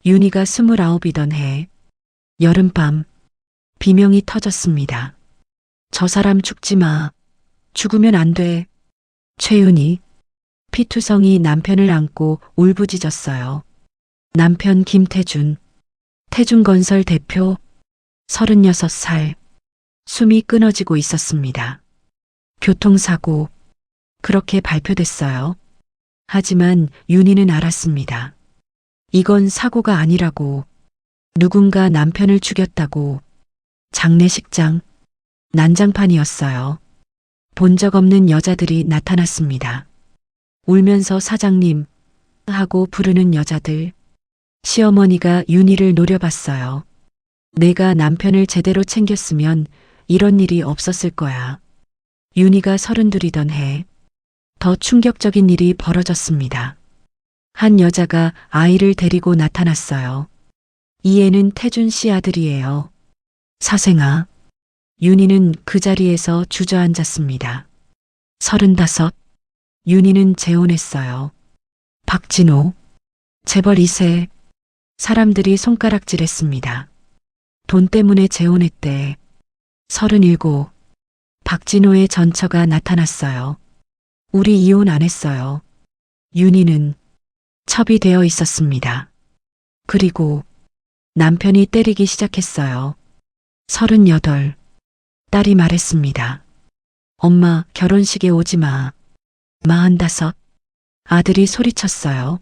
윤희가 29이던 해 여름밤 비명이 터졌습니다. 저 사람 죽지 마. 죽으면 안 돼. 최윤희 피투성이 남편을 안고 울부짖었어요. 남편 김태준, 태준건설 대표 36살. 숨이 끊어지고 있었습니다. 교통사고 그렇게 발표됐어요. 하지만 윤희는 알았습니다. 이건 사고가 아니라고. 누군가 남편을 죽였다고. 장례식장 난장판이었어요. 본 적 없는 여자들이 나타났습니다. 울면서 사장님 하고 부르는 여자들. 시어머니가 윤희를 노려봤어요. 내가 남편을 제대로 챙겼으면 이런 일이 없었을 거야. 윤희가 32이던 해 더 충격적인 일이 벌어졌습니다. 한 여자가 아이를 데리고 나타났어요. 이 애는 태준 씨 아들이에요. 사생아. 윤희는 그 자리에서 주저앉았습니다. 35. 윤희는 재혼했어요. 박진호. 재벌 2세. 사람들이 손가락질했습니다. 돈 때문에 재혼했대. 37. 박진호의 전처가 나타났어요. 우리 이혼 안 했어요. 윤희는 첩이 되어 있었습니다. 그리고 남편이 때리기 시작했어요. 38. 딸이 말했습니다. 엄마 결혼식에 오지 마. 45. 아들이 소리쳤어요.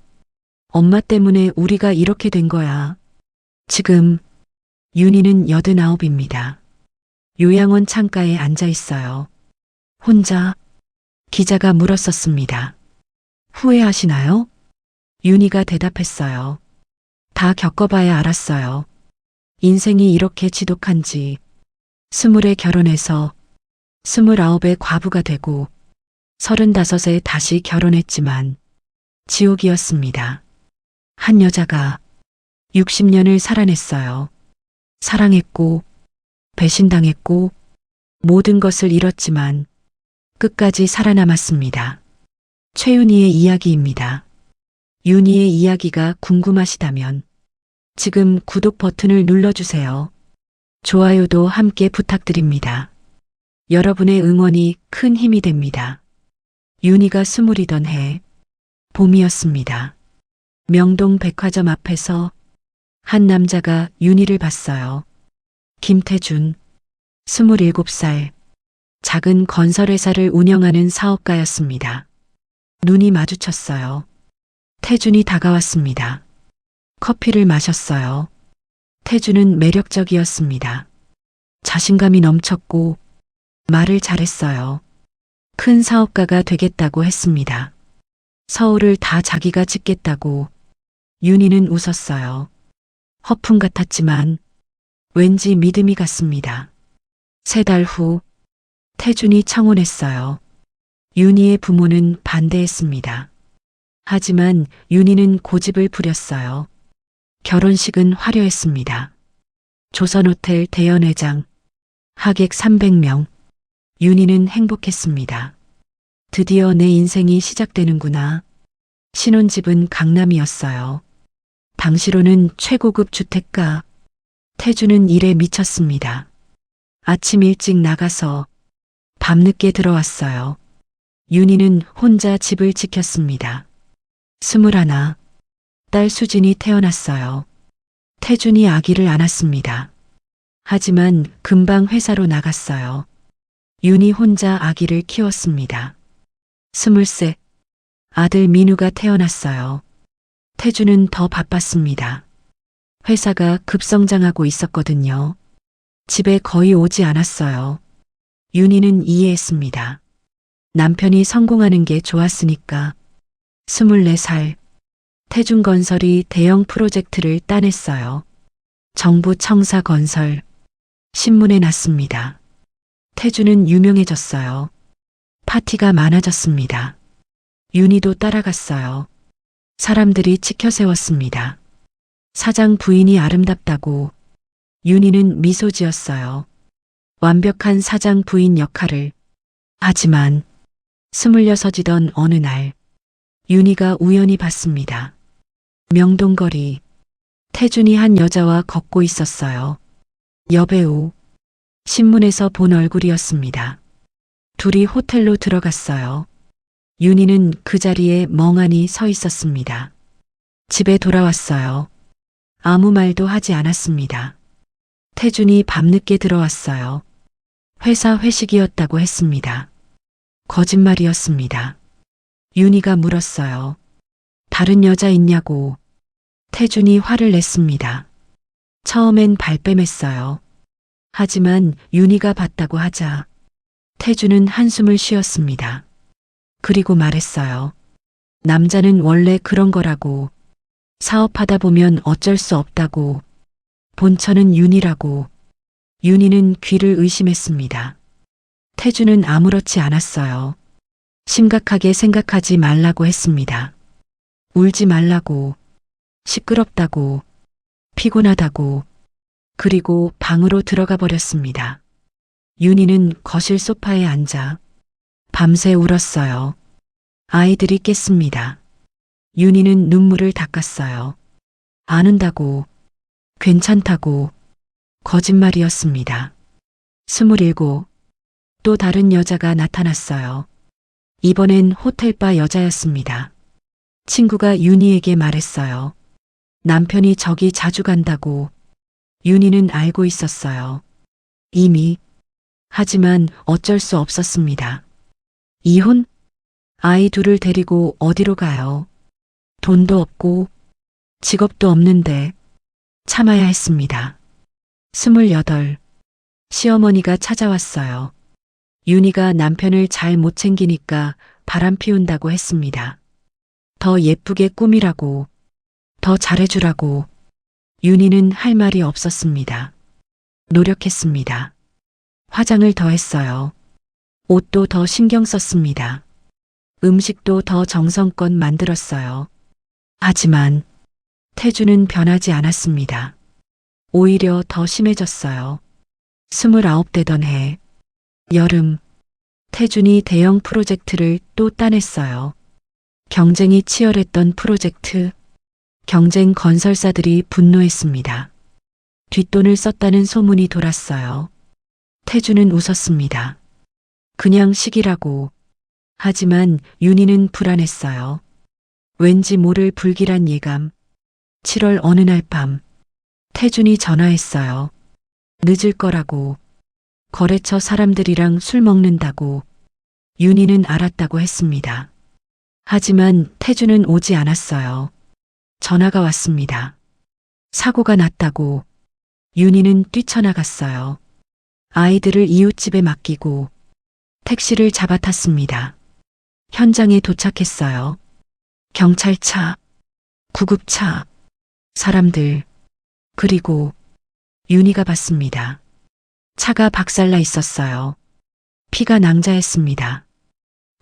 엄마 때문에 우리가 이렇게 된 거야. 지금 윤희는 89입니다. 요양원 창가에 앉아 있어요. 혼자. 기자가 물었었습니다. 후회하시나요? 윤희가 대답했어요. 다 겪어봐야 알았어요. 인생이 이렇게 지독한지. 20에 결혼해서 29에 과부가 되고 35에 다시 결혼했지만 지옥이었습니다. 한 여자가 60년을 살아냈어요. 사랑했고 배신당했고 모든 것을 잃었지만 끝까지 살아남았습니다. 최윤희의 이야기입니다. 윤희의 이야기가 궁금하시다면 지금 구독 버튼을 눌러주세요. 좋아요도 함께 부탁드립니다. 여러분의 응원이 큰 힘이 됩니다. 윤희가 20이던 해 봄이었습니다. 명동 백화점 앞에서 한 남자가 윤희를 봤어요. 김태준, 27살, 작은 건설회사를 운영하는 사업가였습니다. 눈이 마주쳤어요. 태준이 다가왔습니다. 커피를 마셨어요. 태준은 매력적이었습니다. 자신감이 넘쳤고 말을 잘했어요. 큰 사업가가 되겠다고 했습니다. 서울을 다 자기가 짓겠다고. 윤희는 웃었어요. 허풍 같았지만 왠지 믿음이 갔습니다. 3달 후 태준이 청혼했어요. 윤희의 부모는 반대했습니다. 하지만 윤희는 고집을 부렸어요. 결혼식은 화려했습니다. 조선호텔 대연회장, 하객 300명. 윤희는 행복했습니다. 드디어 내 인생이 시작되는구나. 신혼집은 강남이었어요. 당시로는 최고급 주택가. 태준은 일에 미쳤습니다. 아침 일찍 나가서 밤늦게 들어왔어요. 윤희는 혼자 집을 지켰습니다. 21. 딸 수진이 태어났어요. 태준이 아기를 안았습니다. 하지만 금방 회사로 나갔어요. 윤희 혼자 아기를 키웠습니다. 23. 아들 민우가 태어났어요. 태준은 더 바빴습니다. 회사가 급성장하고 있었거든요. 집에 거의 오지 않았어요. 윤희는 이해했습니다. 남편이 성공하는 게 좋았으니까. 24살. 태준건설이 대형 프로젝트를 따냈어요. 정부 청사 건설. 신문에 났습니다. 태준은 유명해졌어요. 파티가 많아졌습니다. 윤희도 따라갔어요. 사람들이 치켜세웠습니다. 사장 부인이 아름답다고. 윤희는 미소 지었어요. 완벽한 사장 부인 역할을. 하지만 26이던 어느 날 윤희가 우연히 봤습니다. 명동거리. 태준이 한 여자와 걷고 있었어요. 여배우. 신문에서 본 얼굴이었습니다. 둘이 호텔로 들어갔어요. 윤희는 그 자리에 멍하니 서 있었습니다. 집에 돌아왔어요. 아무 말도 하지 않았습니다. 태준이 밤늦게 들어왔어요. 회사 회식이었다고 했습니다. 거짓말이었습니다. 윤희가 물었어요. 다른 여자 있냐고. 태준이 화를 냈습니다. 처음엔 발뺌했어요. 하지만 윤희가 봤다고 하자 태준은 한숨을 쉬었습니다. 그리고 말했어요. 남자는 원래 그런 거라고. 사업하다 보면 어쩔 수 없다고. 본처는 윤희라고. 윤희는 귀를 의심했습니다. 태준은 아무렇지 않았어요. 심각하게 생각하지 말라고 했습니다. 울지 말라고. 시끄럽다고. 피곤하다고. 그리고 방으로 들어가 버렸습니다. 윤희는 거실 소파에 앉아 밤새 울었어요. 아이들이 깼습니다. 윤희는 눈물을 닦았어요. 안 운다고. 괜찮다고. 거짓말이었습니다. 27. 또 다른 여자가 나타났어요. 이번엔 호텔바 여자였습니다. 친구가 윤희에게 말했어요. 남편이 저기 자주 간다고. 윤희는 알고 있었어요. 이미. 하지만 어쩔 수 없었습니다. 이혼? 아이 둘을 데리고 어디로 가요? 돈도 없고 직업도 없는데 참아야 했습니다. 28. 시어머니가 찾아왔어요. 윤희가 남편을 잘 못 챙기니까 바람 피운다고 했습니다. 더 예쁘게 꾸미라고, 더 잘해주라고. 윤희는 할 말이 없었습니다. 노력했습니다. 화장을 더 했어요. 옷도 더 신경 썼습니다. 음식도 더 정성껏 만들었어요. 하지만 태준은 변하지 않았습니다. 오히려 더 심해졌어요. 29 되던 해, 여름, 태준이 대형 프로젝트를 또 따냈어요. 경쟁이 치열했던 프로젝트, 경쟁 건설사들이 분노했습니다. 뒷돈을 썼다는 소문이 돌았어요. 태준은 웃었습니다. 그냥 시기라고. 하지만 윤희는 불안했어요. 왠지 모를 불길한 예감. 7월 어느 날 밤, 태준이 전화했어요. 늦을 거라고. 거래처 사람들이랑 술 먹는다고. 윤희는 알았다고 했습니다. 하지만 태준은 오지 않았어요. 전화가 왔습니다. 사고가 났다고. 윤희는 뛰쳐나갔어요. 아이들을 이웃집에 맡기고 택시를 잡아탔습니다. 현장에 도착했어요. 경찰차, 구급차, 사람들, 그리고 윤희가 봤습니다. 차가 박살나 있었어요. 피가 낭자했습니다.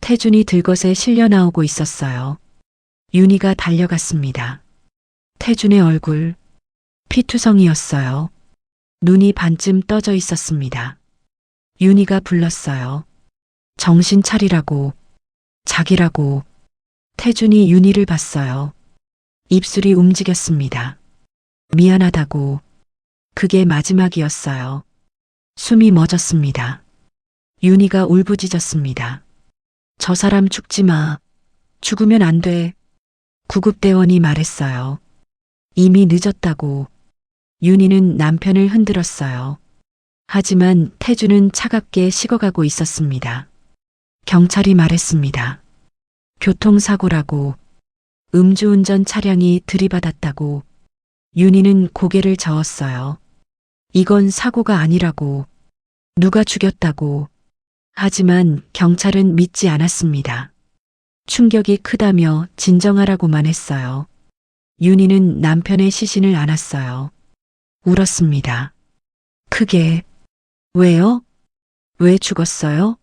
태준이 들것에 실려 나오고 있었어요. 윤희가 달려갔습니다. 태준의 얼굴, 피투성이었어요. 눈이 반쯤 떠져 있었습니다. 윤희가 불렀어요. 정신 차리라고, 자기라고. 태준이 윤희를 봤어요. 입술이 움직였습니다. 미안하다고. 그게 마지막이었어요. 숨이 멎었습니다. 윤희가 울부짖었습니다. 저 사람 죽지 마. 죽으면 안 돼. 구급대원이 말했어요. 이미 늦었다고. 윤희는 남편을 흔들었어요. 하지만 태준은 차갑게 식어가고 있었습니다. 경찰이 말했습니다. 교통사고라고. 음주운전 차량이 들이받았다고. 윤희는 고개를 저었어요. 이건 사고가 아니라고. 누가 죽였다고. 하지만 경찰은 믿지 않았습니다. 충격이 크다며 진정하라고만 했어요. 윤희는 남편의 시신을 안았어요. 울었습니다. 크게. 왜요? 왜 죽었어요?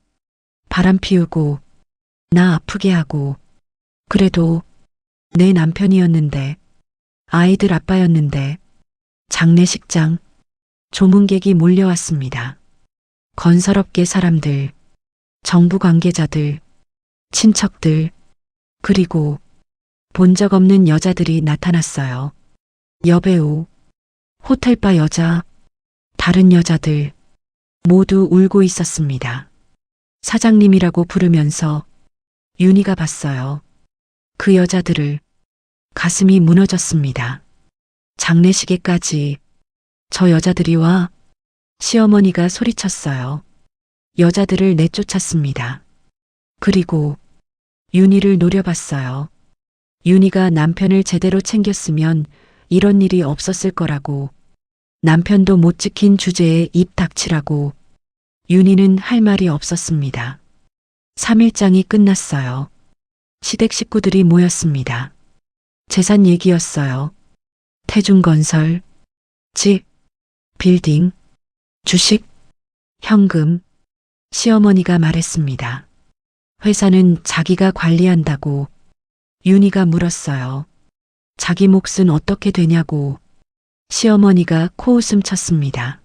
바람 피우고, 나 아프게 하고, 그래도 내 남편이었는데, 아이들 아빠였는데, 장례식장, 조문객이 몰려왔습니다. 건설업계 사람들, 정부 관계자들, 친척들, 그리고 본 적 없는 여자들이 나타났어요. 여배우, 호텔바 여자, 다른 여자들 모두 울고 있었습니다. 사장님이라고 부르면서 윤희가 봤어요. 그 여자들을. 가슴이 무너졌습니다. 장례식에까지 저 여자들이 와. 시어머니가 소리쳤어요. 여자들을 내쫓았습니다. 그리고 윤희를 노려봤어요. 윤희가 남편을 제대로 챙겼으면 이런 일이 없었을 거라고. 남편도 못 지킨 주제에 입 닥치라고. 윤희는 할 말이 없었습니다. 3일장이 끝났어요. 시댁 식구들이 모였습니다. 재산 얘기였어요. 태중건설, 집, 빌딩, 주식, 현금. 시어머니가 말했습니다. 회사는 자기가 관리한다고. 윤희가 물었어요. 자기 몫은 어떻게 되냐고. 시어머니가 코웃음 쳤습니다.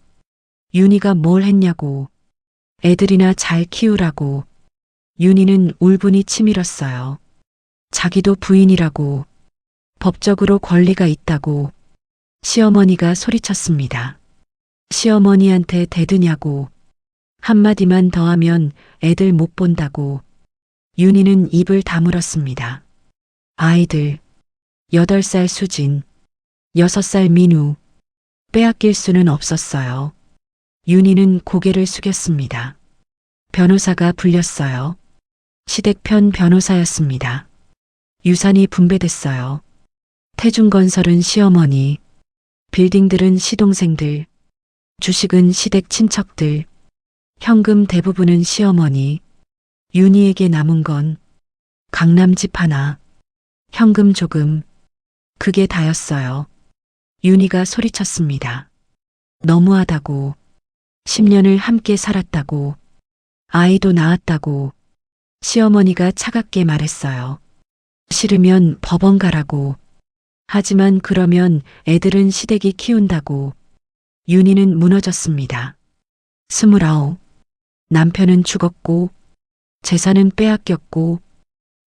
윤희가 뭘 했냐고. 애들이나 잘 키우라고. 윤희는 울분이 치밀었어요. 자기도 부인이라고. 법적으로 권리가 있다고. 시어머니가 소리쳤습니다. 시어머니한테 대드냐고. 한마디만 더 하면 애들 못 본다고. 윤희는 입을 다물었습니다. 아이들, 8살 수진, 6살 민우, 빼앗길 수는 없었어요. 윤희는 고개를 숙였습니다. 변호사가 불렸어요. 시댁편 변호사였습니다. 유산이 분배됐어요. 태중건설은 시어머니, 빌딩들은 시동생들, 주식은 시댁 친척들, 현금 대부분은 시어머니. 윤희에게 남은 건 강남집 하나, 현금 조금. 그게 다였어요. 윤희가 소리쳤습니다. 너무하다고. 10년을 함께 살았다고. 아이도 낳았다고. 시어머니가 차갑게 말했어요. 싫으면 법원 가라고. 하지만 그러면 애들은 시댁이 키운다고. 윤희는 무너졌습니다. 29. 남편은 죽었고 재산은 빼앗겼고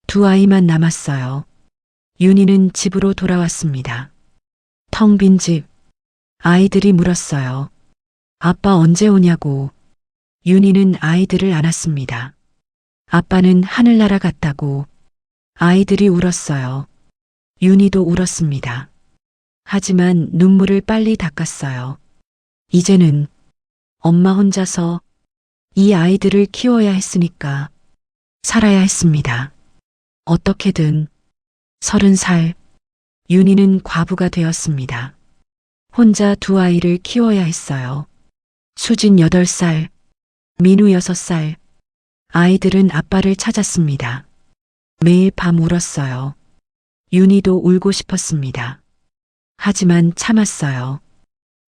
두 아이만 남았어요. 윤희는 집으로 돌아왔습니다. 텅 빈 집. 아이들이 물었어요. 아빠 언제 오냐고. 윤희는 아이들을 안았습니다. 아빠는 하늘나라 갔다고. 아이들이 울었어요. 윤희도 울었습니다. 하지만 눈물을 빨리 닦았어요. 이제는 엄마 혼자서 이 아이들을 키워야 했으니까 살아야 했습니다. 어떻게든 30살 윤희는 과부가 되었습니다. 혼자 두 아이를 키워야 했어요. 수진 8살, 민우 6살. 아이들은 아빠를 찾았습니다. 매일 밤 울었어요. 윤희도 울고 싶었습니다. 하지만 참았어요.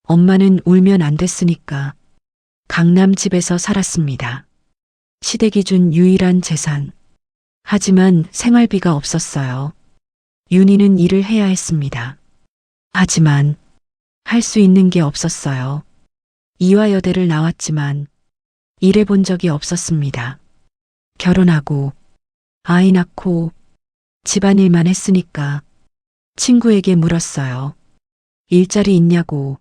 엄마는 울면 안 됐으니까. 강남 집에서 살았습니다. 시댁이 준 유일한 재산. 하지만 생활비가 없었어요. 윤희는 일을 해야 했습니다. 하지만 할 수 있는 게 없었어요. 이화여대를 나왔지만 일해본 적이 없었습니다. 결혼하고 아이 낳고 집안일만 했으니까 친구에게 물었어요. 일자리 있냐고.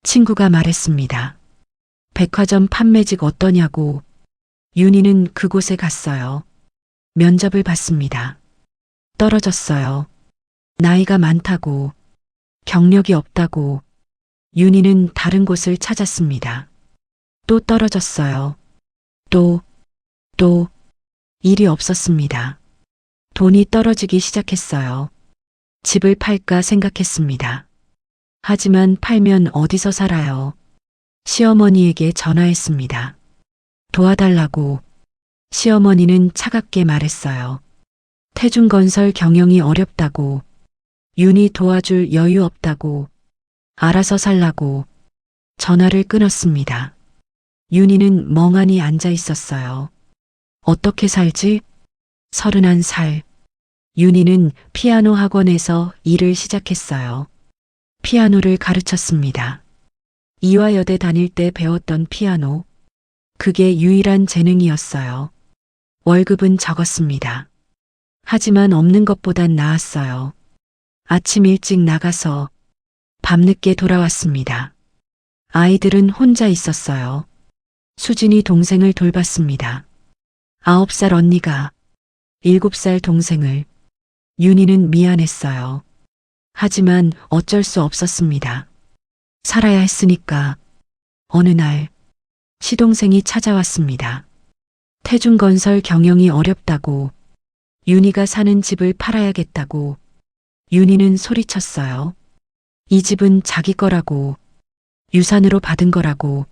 친구가 말했습니다. 백화점 판매직 어떠냐고. 윤희는 그곳에 갔어요. 면접을 봤습니다. 떨어졌어요. 나이가 많다고. 경력이 없다고. 윤희는 다른 곳을 찾았습니다. 또 떨어졌어요. 또 일이 없었습니다. 돈이 떨어지기 시작했어요. 집을 팔까 생각했습니다. 하지만 팔면 어디서 살아요? 시어머니에게 전화했습니다. 도와달라고. 시어머니는 차갑게 말했어요. 태중건설 경영이 어렵다고. 윤희 도와줄 여유 없다고. 알아서 살라고. 전화를 끊었습니다. 윤희는 멍하니 앉아 있었어요. 어떻게 살지? 31살. 윤희는 피아노 학원에서 일을 시작했어요. 피아노를 가르쳤습니다. 이화여대 다닐 때 배웠던 피아노. 그게 유일한 재능이었어요. 월급은 적었습니다. 하지만 없는 것보단 나았어요. 아침 일찍 나가서 밤늦게 돌아왔습니다. 아이들은 혼자 있었어요. 수진이 동생을 돌봤습니다. 9살 언니가 7살 동생을. 윤희는 미안했어요. 하지만 어쩔 수 없었습니다. 살아야 했으니까. 어느 날 시동생이 찾아왔습니다. 태중건설 경영이 어렵다고, 윤희가 사는 집을 팔아야겠다고. 윤희는 소리쳤어요. 이 집은 자기 거라고, 유산으로 받은 거라고.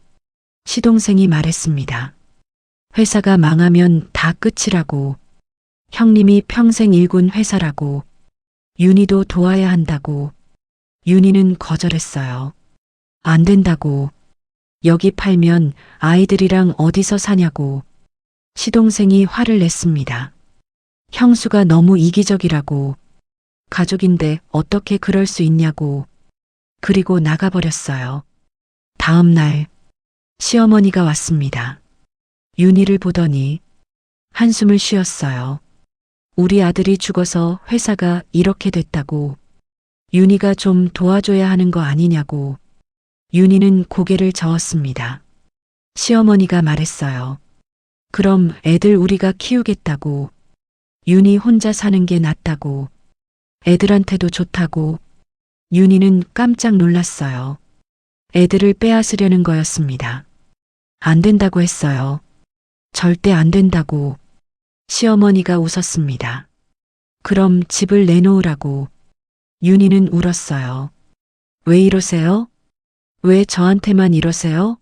시동생이 말했습니다. 회사가 망하면 다 끝이라고. 형님이 평생 일군 회사라고. 윤희도 도와야 한다고. 윤희는 거절했어요. 안 된다고. 여기 팔면 아이들이랑 어디서 사냐고. 시동생이 화를 냈습니다. 형수가 너무 이기적이라고. 가족인데 어떻게 그럴 수 있냐고. 그리고 나가버렸어요. 다음 날 시어머니가 왔습니다. 윤희를 보더니 한숨을 쉬었어요. 우리 아들이 죽어서 회사가 이렇게 됐다고. 윤희가 좀 도와줘야 하는 거 아니냐고. 윤희는 고개를 저었습니다. 시어머니가 말했어요. 그럼 애들 우리가 키우겠다고. 윤희 혼자 사는 게 낫다고. 애들한테도 좋다고. 윤희는 깜짝 놀랐어요. 애들을 빼앗으려는 거였습니다. 안 된다고 했어요. 절대 안 된다고. 시어머니가 웃었습니다. 그럼 집을 내놓으라고. 윤희는 울었어요. 왜 이러세요? 왜 저한테만 이러세요?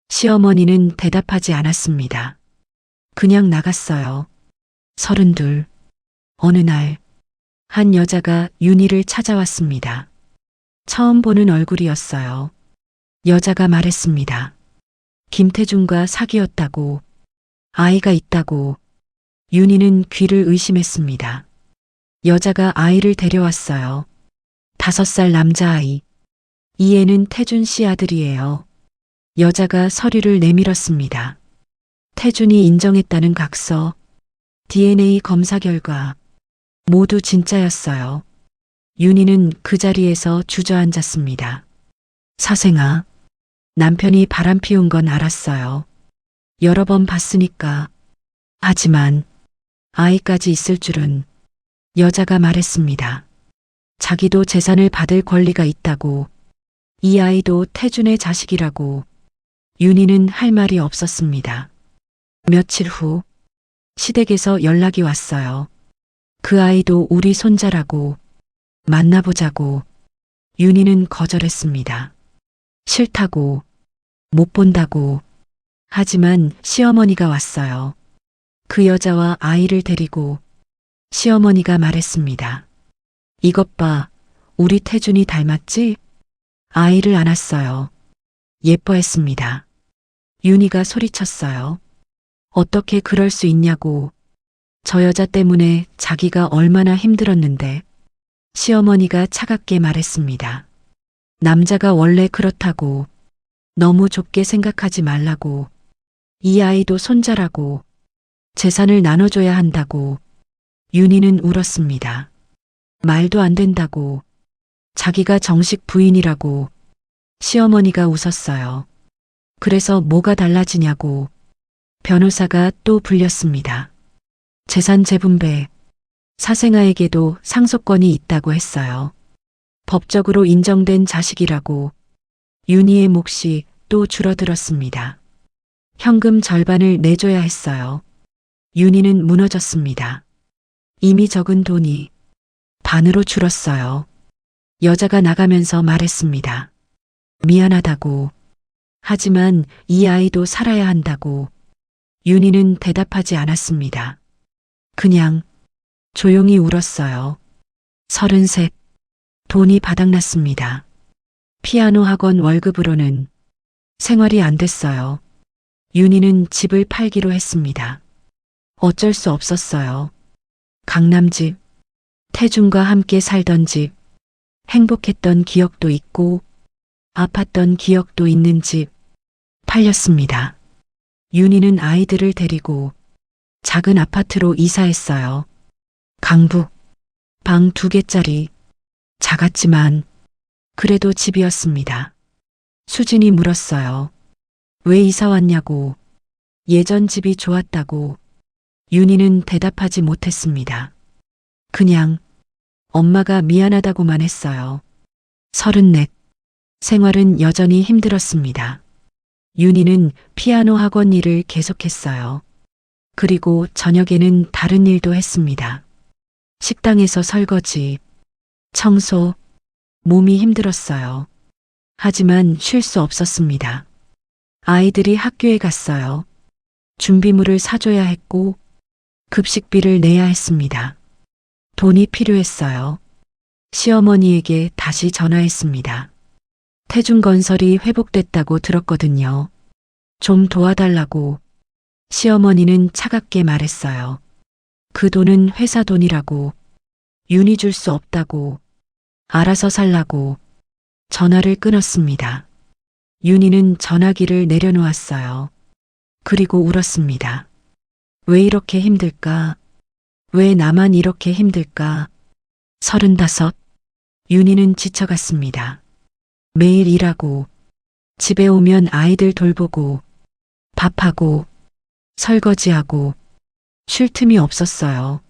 시어머니는 대답하지 않았습니다. 그냥 나갔어요. 32. 어느 날 한 여자가 윤희를 찾아왔습니다. 처음 보는 얼굴이었어요. 여자가 말했습니다. 김태중과 사귀었다고. 아이가 있다고. 윤희는 귀를 의심했습니다. 여자가 아이를 데려왔어요. 5살 남자아이. 이 애는 태준 씨 아들이에요. 여자가 서류를 내밀었습니다. 태준이 인정했다는 각서, DNA 검사 결과 모두 진짜였어요. 윤희는 그 자리에서 주저앉았습니다. 사생아, 남편이 바람 피운 건 알았어요. 여러 번 봤으니까. 하지만 아이까지 있을 줄은. 여자가 말했습니다. 자기도 재산을 받을 권리가 있다고. 이 아이도 태준의 자식이라고. 윤희는 할 말이 없었습니다. 며칠 후 시댁에서 연락이 왔어요. 그 아이도 우리 손자라고. 만나보자고. 윤희는 거절했습니다. 싫다고. 못 본다고. 하지만 시어머니가 왔어요. 그 여자와 아이를 데리고. 시어머니가 말했습니다. 이것 봐, 우리 태준이 닮았지? 아이를 안았어요. 예뻐했습니다. 윤희가 소리쳤어요. 어떻게 그럴 수 있냐고. 저 여자 때문에 자기가 얼마나 힘들었는데. 시어머니가 차갑게 말했습니다. 남자가 원래 그렇다고. 너무 좁게 생각하지 말라고. 이 아이도 손자라고. 재산을 나눠줘야 한다고. 윤희는 울었습니다. 말도 안 된다고. 자기가 정식 부인이라고. 시어머니가 웃었어요. 그래서 뭐가 달라지냐고. 변호사가 또 불렸습니다. 재산 재분배, 사생아에게도 상속권이 있다고 했어요. 법적으로 인정된 자식이라고. 윤희의 몫이 또 줄어들었습니다. 현금 절반을 내줘야 했어요. 윤희는 무너졌습니다. 이미 적은 돈이 반으로 줄었어요. 여자가 나가면서 말했습니다. 미안하다고. 하지만 이 아이도 살아야 한다고. 윤희는 대답하지 않았습니다. 그냥 조용히 울었어요. 33. 돈이 바닥났습니다. 피아노 학원 월급으로는 생활이 안 됐어요. 윤희는 집을 팔기로 했습니다. 어쩔 수 없었어요. 강남집, 태준과 함께 살던 집, 행복했던 기억도 있고 아팠던 기억도 있는 집, 팔렸습니다. 윤희는 아이들을 데리고 작은 아파트로 이사했어요. 강북, 방 2개짜리, 작았지만 그래도 집이었습니다. 수진이 물었어요. 왜 이사 왔냐고. 예전 집이 좋았다고. 윤희는 대답하지 못했습니다. 그냥 엄마가 미안하다고만 했어요. 34. 생활은 여전히 힘들었습니다. 윤희는 피아노 학원 일을 계속했어요. 그리고 저녁에는 다른 일도 했습니다. 식당에서 설거지, 청소, 몸이 힘들었어요. 하지만 쉴 수 없었습니다. 아이들이 학교에 갔어요. 준비물을 사줘야 했고, 급식비를 내야 했습니다. 돈이 필요했어요. 시어머니에게 다시 전화했습니다. 태중건설이 회복됐다고 들었거든요. 좀 도와달라고. 시어머니는 차갑게 말했어요. 그 돈은 회사 돈이라고. 윤희 줄 수 없다고. 알아서 살라고. 전화를 끊었습니다. 윤희는 전화기를 내려놓았어요. 그리고 울었습니다. 왜 이렇게 힘들까? 왜 나만 이렇게 힘들까? 35. 윤희는 지쳐갔습니다. 매일 일하고, 집에 오면 아이들 돌보고, 밥하고, 설거지하고, 쉴 틈이 없었어요.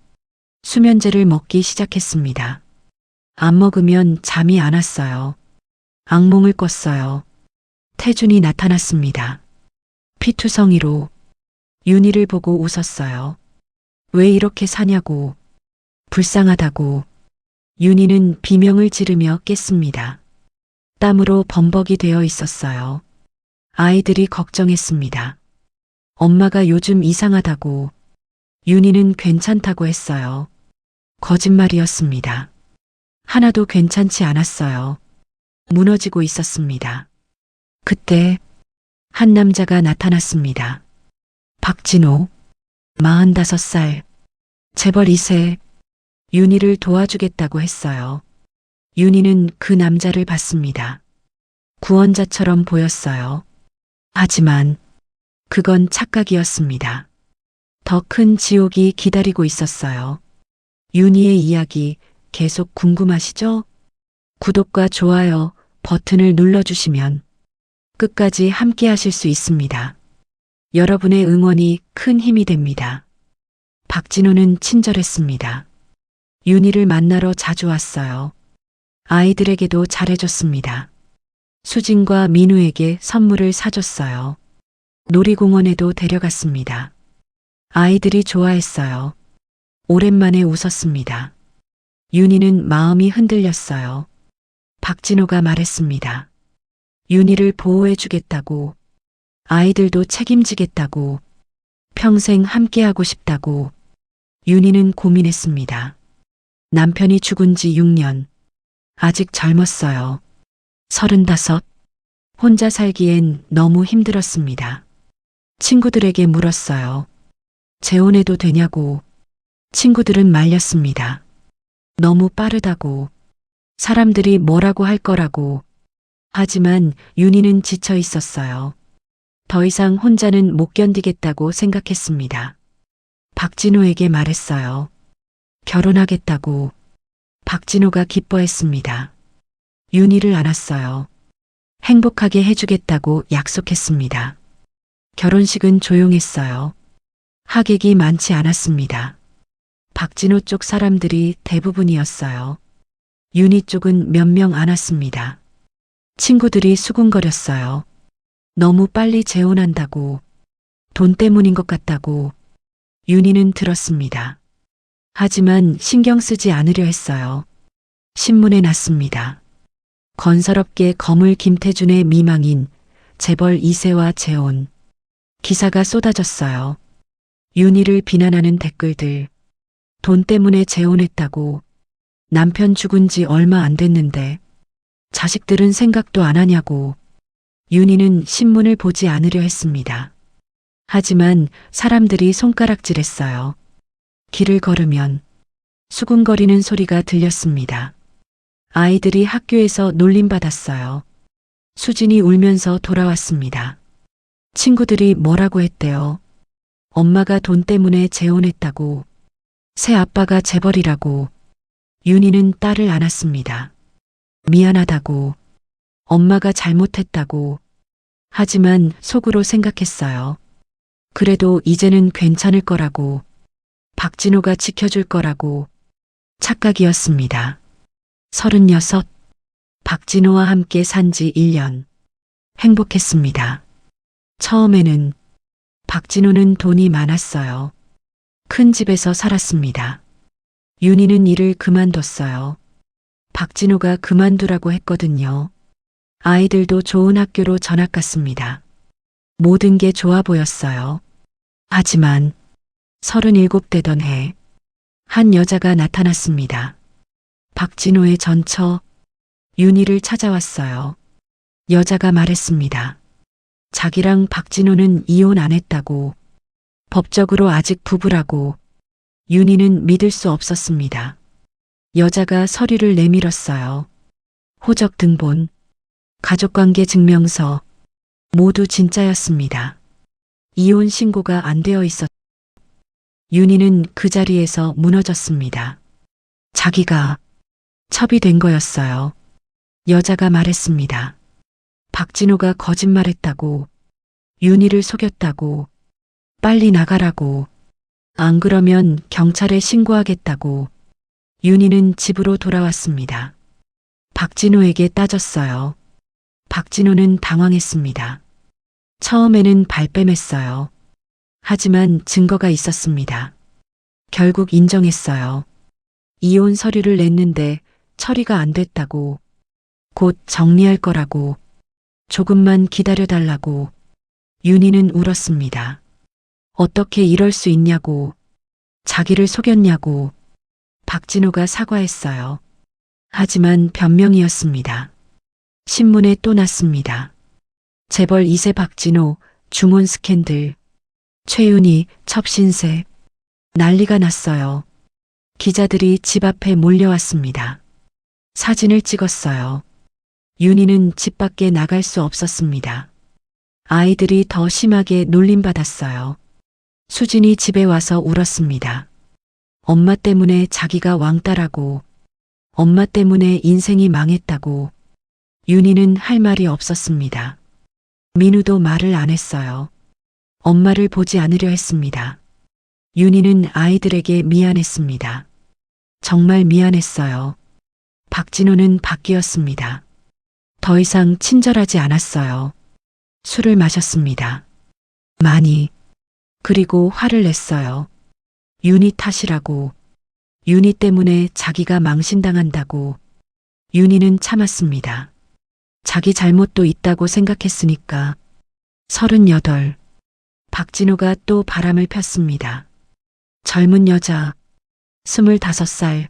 수면제를 먹기 시작했습니다. 안 먹으면 잠이 안 왔어요. 악몽을 꿨어요. 태준이 나타났습니다. 피투성이로 윤희를 보고 웃었어요. 왜 이렇게 사냐고. 불쌍하다고. 윤희는 비명을 지르며 깼습니다. 땀으로 범벅이 되어 있었어요. 아이들이 걱정했습니다. 엄마가 요즘 이상하다고. 윤희는 괜찮다고 했어요. 거짓말이었습니다. 하나도 괜찮지 않았어요. 무너지고 있었습니다. 그때 한 남자가 나타났습니다. 박진호, 45살, 재벌 2세, 윤희를 도와주겠다고 했어요. 윤희는 그 남자를 봤습니다. 구원자처럼 보였어요. 하지만 그건 착각이었습니다. 더 큰 지옥이 기다리고 있었어요. 윤희의 이야기 계속 궁금하시죠? 구독과 좋아요 버튼을 눌러주시면 끝까지 함께 하실 수 있습니다. 여러분의 응원이 큰 힘이 됩니다. 박진호는 친절했습니다. 윤희를 만나러 자주 왔어요. 아이들에게도 잘해줬습니다. 수진과 민우에게 선물을 사줬어요. 놀이공원에도 데려갔습니다. 아이들이 좋아했어요. 오랜만에 웃었습니다. 윤희는 마음이 흔들렸어요. 박진호가 말했습니다. 윤희를 보호해주겠다고, 아이들도 책임지겠다고, 평생 함께하고 싶다고. 윤희는 고민했습니다. 남편이 죽은 지 6년. 아직 젊었어요. 35. 혼자 살기엔 너무 힘들었습니다. 친구들에게 물었어요. 재혼해도 되냐고. 친구들은 말렸습니다. 너무 빠르다고. 사람들이 뭐라고 할 거라고. 하지만 윤희는 지쳐 있었어요. 더 이상 혼자는 못 견디겠다고 생각했습니다. 박진호에게 말했어요. 결혼하겠다고. 박진호가 기뻐했습니다. 윤희를 안았어요. 행복하게 해주겠다고 약속했습니다. 결혼식은 조용했어요. 하객이 많지 않았습니다. 박진호 쪽 사람들이 대부분이었어요. 윤희 쪽은 몇 명 안 왔습니다. 친구들이 수군거렸어요. 너무 빨리 재혼한다고. 돈 때문인 것 같다고. 윤희는 들었습니다. 하지만 신경 쓰지 않으려 했어요. 신문에 났습니다. 건설업계 거물 김태준의 미망인 재벌 2세와 재혼. 기사가 쏟아졌어요. 윤희를 비난하는 댓글들. 돈 때문에 재혼했다고. 남편 죽은 지 얼마 안 됐는데 자식들은 생각도 안 하냐고. 윤희는 신문을 보지 않으려 했습니다. 하지만 사람들이 손가락질했어요. 길을 걸으면 수군거리는 소리가 들렸습니다. 아이들이 학교에서 놀림받았어요. 수진이 울면서 돌아왔습니다. 친구들이 뭐라고 했대요. 엄마가 돈 때문에 재혼했다고. 새 아빠가 재벌이라고. 윤희는 딸을 안았습니다. 미안하다고, 엄마가 잘못했다고. 하지만 속으로 생각했어요. 그래도 이제는 괜찮을 거라고, 박진호가 지켜줄 거라고. 착각이었습니다. 36, 박진호와 함께 산 지 1년. 행복했습니다. 처음에는 박진호는 돈이 많았어요. 큰 집에서 살았습니다. 윤희는 일을 그만뒀어요. 박진호가 그만두라고 했거든요. 아이들도 좋은 학교로 전학 갔습니다. 모든 게 좋아 보였어요. 하지만 37 되던 해, 한 여자가 나타났습니다. 박진호의 전처, 윤희를 찾아왔어요. 여자가 말했습니다. 자기랑 박진호는 이혼 안 했다고, 법적으로 아직 부부라고. 윤희는 믿을 수 없었습니다. 여자가 서류를 내밀었어요. 호적 등본, 가족관계 증명서, 모두 진짜였습니다. 이혼 신고가 안 되어 있었. 윤희는 그 자리에서 무너졌습니다. 자기가 첩이 된 거였어요. 여자가 말했습니다. 박진호가 거짓말했다고, 윤희를 속였다고, 빨리 나가라고, 안 그러면 경찰에 신고하겠다고. 윤희는 집으로 돌아왔습니다. 박진호에게 따졌어요. 박진호는 당황했습니다. 처음에는 발뺌했어요. 하지만 증거가 있었습니다. 결국 인정했어요. 이혼 서류를 냈는데 처리가 안 됐다고, 곧 정리할 거라고, 조금만 기다려달라고. 윤희는 울었습니다. 어떻게 이럴 수 있냐고, 자기를 속였냐고. 박진호가 사과했어요. 하지만 변명이었습니다. 신문에 또 났습니다. 재벌 2세 박진호, 중혼 스캔들, 최윤희, 첩신세. 난리가 났어요. 기자들이 집 앞에 몰려왔습니다. 사진을 찍었어요. 윤희는 집 밖에 나갈 수 없었습니다. 아이들이 더 심하게 놀림받았어요. 수진이 집에 와서 울었습니다. 엄마 때문에 자기가 왕따라고, 엄마 때문에 인생이 망했다고. 윤희는 할 말이 없었습니다. 민우도 말을 안 했어요. 엄마를 보지 않으려 했습니다. 윤희는 아이들에게 미안했습니다. 정말 미안했어요. 박진호는 바뀌었습니다. 더 이상 친절하지 않았어요. 술을 마셨습니다. 많이. 그리고 화를 냈어요. 윤희 탓이라고. 윤희 때문에 자기가 망신당한다고. 윤희는 참았습니다. 자기 잘못도 있다고 생각했으니까. 38. 박진호가 또 바람을 폈습니다. 젊은 여자, 25살.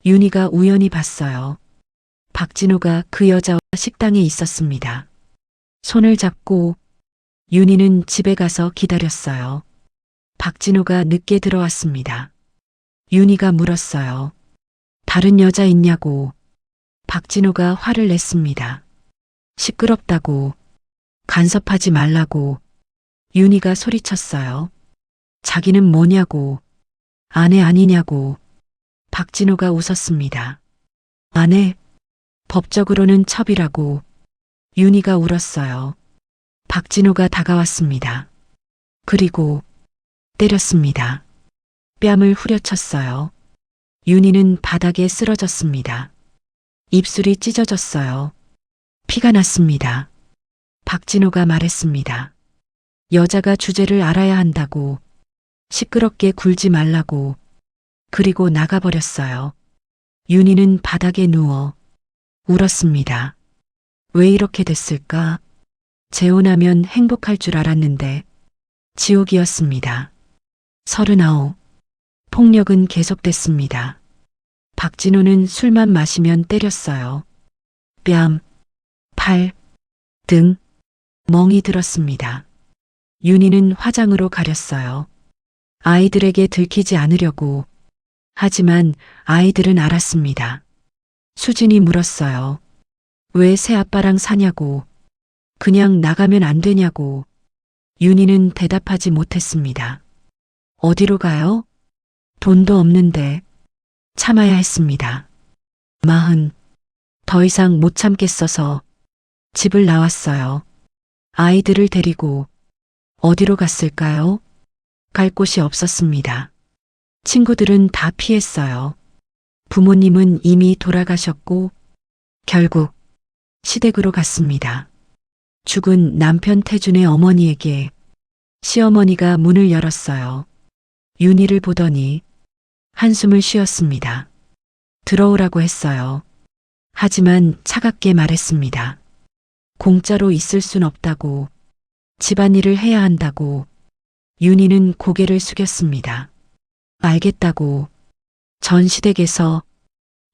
윤희가 우연히 봤어요. 박진호가 그 여자와 식당에 있었습니다. 손을 잡고 윤희는 집에 가서 기다렸어요. 박진호가 늦게 들어왔습니다. 윤희가 물었어요. 다른 여자 있냐고. 박진호가 화를 냈습니다. 시끄럽다고. 간섭하지 말라고. 윤희가 소리쳤어요. 자기는 뭐냐고. 아내 아니냐고. 박진호가 웃었습니다. 아내, 법적으로는 첩이라고. 윤희가 울었어요. 박진호가 다가왔습니다. 그리고 때렸습니다. 뺨을 후려쳤어요. 윤희는 바닥에 쓰러졌습니다. 입술이 찢어졌어요. 피가 났습니다. 박진호가 말했습니다. 여자가 주제를 알아야 한다고. 시끄럽게 굴지 말라고. 그리고 나가버렸어요. 윤희는 바닥에 누워 울었습니다. 왜 이렇게 됐을까? 재혼하면 행복할 줄 알았는데 지옥이었습니다. 39. 폭력은 계속됐습니다. 박진호는 술만 마시면 때렸어요. 뺨, 팔, 등, 멍이 들었습니다. 윤희는 화장으로 가렸어요. 아이들에게 들키지 않으려고. 하지만 아이들은 알았습니다. 수진이 물었어요. 왜 새아빠랑 사냐고. 그냥 나가면 안 되냐고. 윤희는 대답하지 못했습니다. 어디로 가요? 돈도 없는데. 참아야 했습니다. 40. 더 이상 못 참겠어서 집을 나왔어요. 아이들을 데리고 어디로 갔을까요? 갈 곳이 없었습니다. 친구들은 다 피했어요. 부모님은 이미 돌아가셨고 결국 시댁으로 갔습니다. 죽은 남편 태준의 어머니에게 시어머니가 문을 열었어요. 윤희를 보더니 한숨을 쉬었습니다. 들어오라고 했어요. 하지만 차갑게 말했습니다. 공짜로 있을 순 없다고, 집안일을 해야 한다고. 윤희는 고개를 숙였습니다. 알겠다고. 전 시댁에서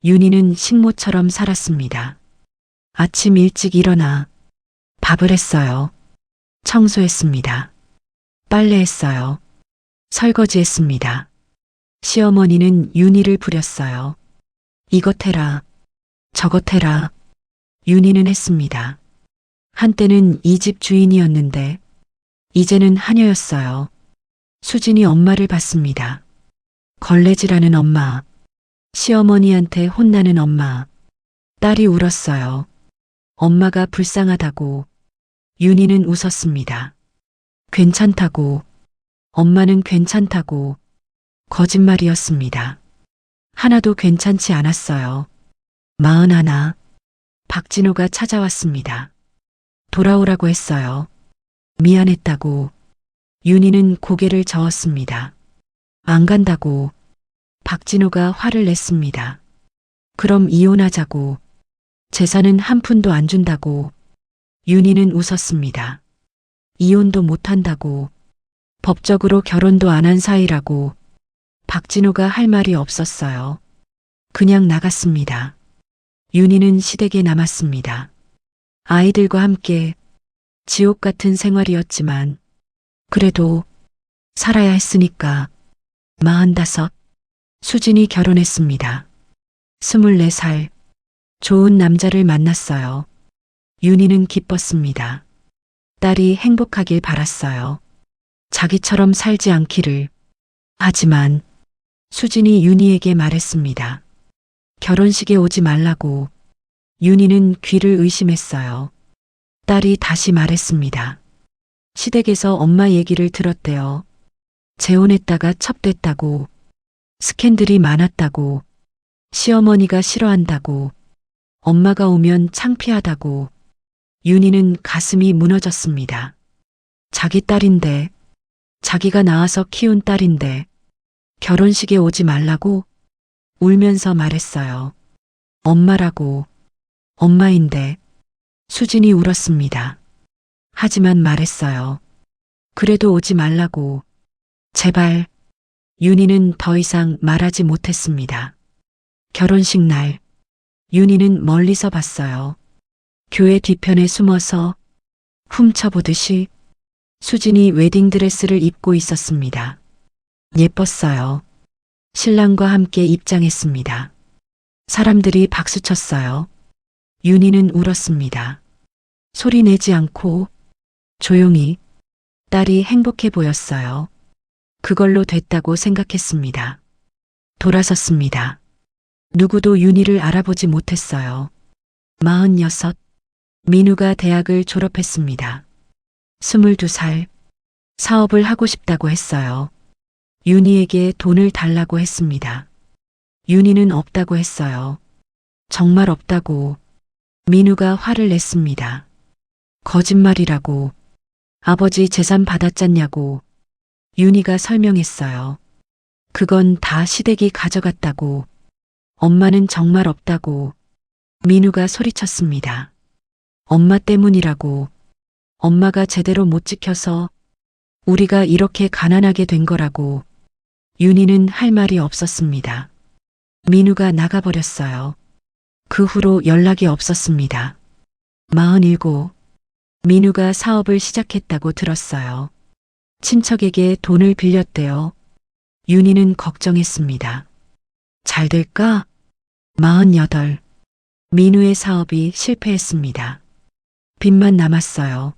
윤희는 식모처럼 살았습니다. 아침 일찍 일어나 밥을 했어요. 청소했습니다. 빨래했어요. 설거지했습니다. 시어머니는 윤희를 부렸어요. 이것 해라, 저것 해라. 윤희는 했습니다. 한때는 이 집 주인이었는데 이제는 하녀였어요. 수진이 엄마를 봤습니다. 걸레질하는 엄마, 시어머니한테 혼나는 엄마. 딸이 울었어요. 엄마가 불쌍하다고. 윤희는 웃었습니다. 괜찮다고. 엄마는 괜찮다고. 거짓말이었습니다. 하나도 괜찮지 않았어요. 41. 박진호가 찾아왔습니다. 돌아오라고 했어요. 미안했다고. 윤희는 고개를 저었습니다. 안 간다고. 박진호가 화를 냈습니다. 그럼 이혼하자고. 재산은 한 푼도 안 준다고. 윤희는 웃었습니다. 이혼도 못한다고. 법적으로 결혼도 안 한 사이라고. 박진호가 할 말이 없었어요. 그냥 나갔습니다. 윤희는 시댁에 남았습니다. 아이들과 함께 지옥 같은 생활이었지만 그래도 살아야 했으니까. 45. 수진이 결혼했습니다. 24살. 좋은 남자를 만났어요. 윤희는 기뻤습니다. 딸이 행복하길 바랐어요. 자기처럼 살지 않기를. 하지만 수진이 윤희에게 말했습니다. 결혼식에 오지 말라고. 윤희는 귀를 의심했어요. 딸이 다시 말했습니다. 시댁에서 엄마 얘기를 들었대요. 재혼했다가 첩됐다고. 스캔들이 많았다고. 시어머니가 싫어한다고. 엄마가 오면 창피하다고. 윤희는 가슴이 무너졌습니다. 자기 딸인데, 자기가 낳아서 키운 딸인데 결혼식에 오지 말라고? 울면서 말했어요. 엄마라고. 엄마인데. 수진이 울었습니다. 하지만 말했어요. 그래도 오지 말라고. 제발. 윤희는 더 이상 말하지 못했습니다. 결혼식 날, 윤희는 멀리서 봤어요. 교회 뒤편에 숨어서 훔쳐보듯이 수진이 웨딩드레스를 입고 있었습니다. 예뻤어요. 신랑과 함께 입장했습니다. 사람들이 박수쳤어요. 윤희는 울었습니다. 소리 내지 않고 조용히. 딸이 행복해 보였어요. 그걸로 됐다고 생각했습니다. 돌아섰습니다. 누구도 윤희를 알아보지 못했어요. 46. 민우가 대학을 졸업했습니다. 22살. 사업을 하고 싶다고 했어요. 윤희에게 돈을 달라고 했습니다. 윤희는 없다고 했어요. 정말 없다고. 민우가 화를 냈습니다. 거짓말이라고. 아버지 재산 받았잖냐고. 윤희가 설명했어요. 그건 다 시댁이 가져갔다고. 엄마는 정말 없다고. 민우가 소리쳤습니다. 엄마 때문이라고. 엄마가 제대로 못 지켜서 우리가 이렇게 가난하게 된 거라고. 윤희는 할 말이 없었습니다. 민우가 나가버렸어요. 그 후로 연락이 없었습니다. 47. 민우가 사업을 시작했다고 들었어요. 친척에게 돈을 빌렸대요. 윤희는 걱정했습니다. 잘 될까? 48. 민우의 사업이 실패했습니다. 빚만 남았어요.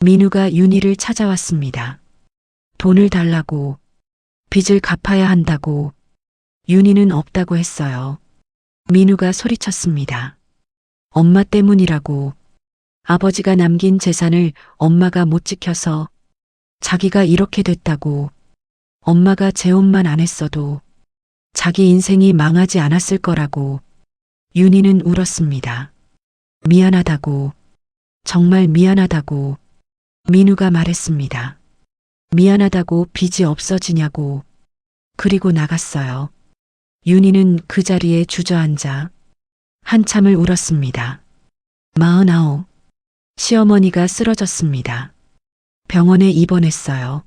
민우가 윤희를 찾아왔습니다. 돈을 달라고. 빚을 갚아야 한다고. 윤희는 없다고 했어요. 민우가 소리쳤습니다. 엄마 때문이라고. 아버지가 남긴 재산을 엄마가 못 지켜서 자기가 이렇게 됐다고. 엄마가 재혼만 안 했어도 자기 인생이 망하지 않았을 거라고. 윤희는 울었습니다. 미안하다고. 정말 미안하다고. 민우가 말했습니다. 미안하다고 빚이 없어지냐고. 그리고 나갔어요. 윤희는 그 자리에 주저앉아 한참을 울었습니다. 49. 시어머니가 쓰러졌습니다. 병원에 입원했어요.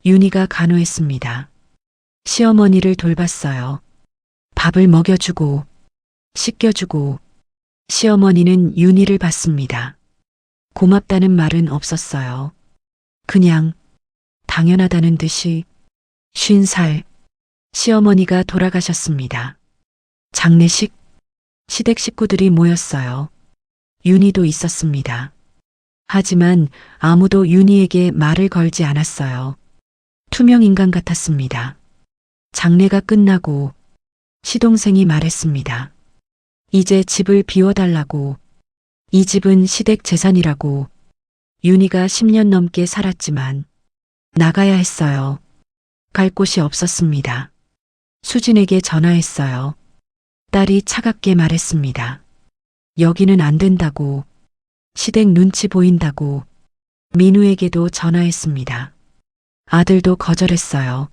윤희가 간호했습니다. 시어머니를 돌봤어요. 밥을 먹여주고 씻겨주고. 시어머니는 윤희를 봤습니다. 고맙다는 말은 없었어요. 그냥 당연하다는 듯이 50살 시어머니가 돌아가셨습니다. 장례식, 시댁 식구들이 모였어요. 윤희도 있었습니다. 하지만 아무도 윤희에게 말을 걸지 않았어요. 투명 인간 같았습니다. 장례가 끝나고 시동생이 말했습니다. 이제 집을 비워달라고. 이 집은 시댁 재산이라고. 윤희가 10년 넘게 살았지만 나가야 했어요. 갈 곳이 없었습니다. 수진에게 전화했어요. 딸이 차갑게 말했습니다. 여기는 안 된다고. 시댁 눈치 보인다고. 민우에게도 전화했습니다. 아들도 거절했어요.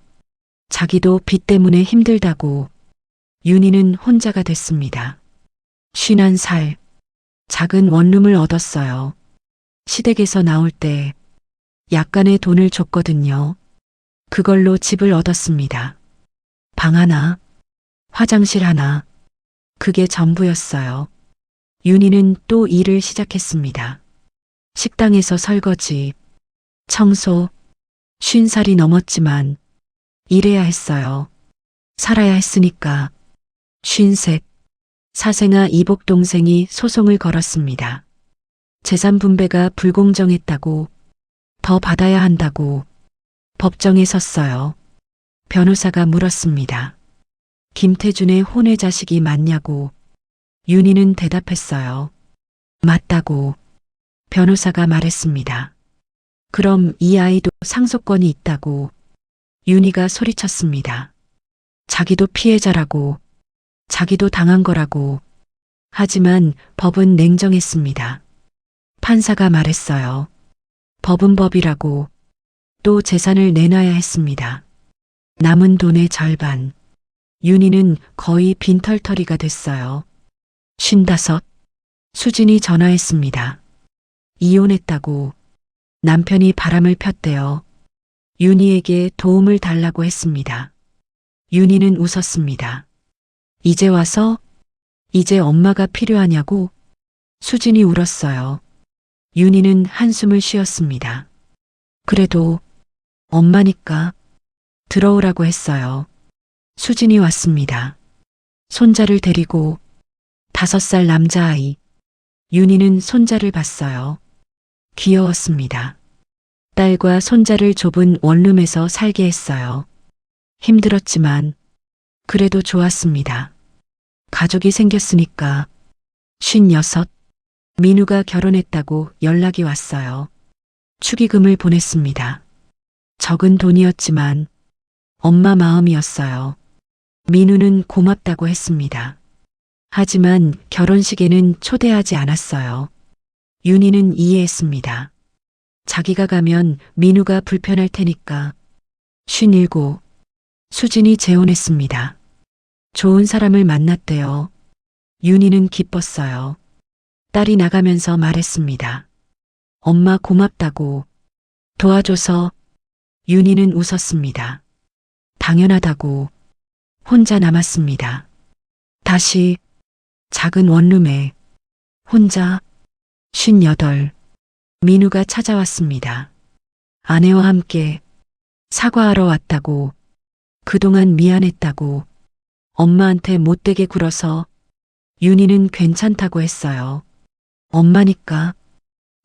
자기도 빚 때문에 힘들다고. 윤희는 혼자가 됐습니다. 51살. 작은 원룸을 얻었어요. 시댁에서 나올 때 약간의 돈을 줬거든요. 그걸로 집을 얻었습니다. 방 하나, 화장실 하나. 그게 전부였어요. 윤희는 또 일을 시작했습니다. 식당에서 설거지, 청소. 50살이 넘었지만 일해야 했어요. 살아야 했으니까. 53. 사생아 이복 동생이 소송을 걸었습니다. 재산 분배가 불공정했다고. 더 받아야 한다고. 법정에 섰어요. 변호사가 물었습니다. 김태준의 혼외 자식이 맞냐고. 윤희는 대답했어요. 맞다고. 변호사가 말했습니다. 그럼 이 아이도 상속권이 있다고. 윤희가 소리쳤습니다. 자기도 피해자라고. 자기도 당한 거라고. 하지만 법은 냉정했습니다. 판사가 말했어요. 법은 법이라고. 또 재산을 내놔야 했습니다. 남은 돈의 절반. 윤희는 거의 빈털터리가 됐어요. 55. 수진이 전화했습니다. 이혼했다고. 남편이 바람을 폈대요. 윤희에게 도움을 달라고 했습니다. 윤희는 웃었습니다. 이제 와서? 이제 엄마가 필요하냐고? 수진이 울었어요. 윤희는 한숨을 쉬었습니다. 그래도 엄마니까 들어오라고 했어요. 수진이 왔습니다. 손자를 데리고 5살 남자아이. 윤희는 손자를 봤어요. 귀여웠습니다. 딸과 손자를 좁은 원룸에서 살게 했어요. 힘들었지만 그래도 좋았습니다. 가족이 생겼으니까. 56. 민우가 결혼했다고 연락이 왔어요. 축의금을 보냈습니다. 적은 돈이었지만 엄마 마음이었어요. 민우는 고맙다고 했습니다. 하지만 결혼식에는 초대하지 않았어요. 윤희는 이해했습니다. 자기가 가면 민우가 불편할 테니까. 57. 수진이 재혼했습니다. 좋은 사람을 만났대요. 윤희는 기뻤어요. 딸이 나가면서 말했습니다. 엄마 고맙다고. 도와줘서. 윤희는 웃었습니다. 당연하다고. 혼자 남았습니다. 다시 작은 원룸에 혼자. 58. 민우가 찾아왔습니다. 아내와 함께 사과하러 왔다고. 그동안 미안했다고. 엄마한테 못되게 굴어서. 윤희는 괜찮다고 했어요. 엄마니까.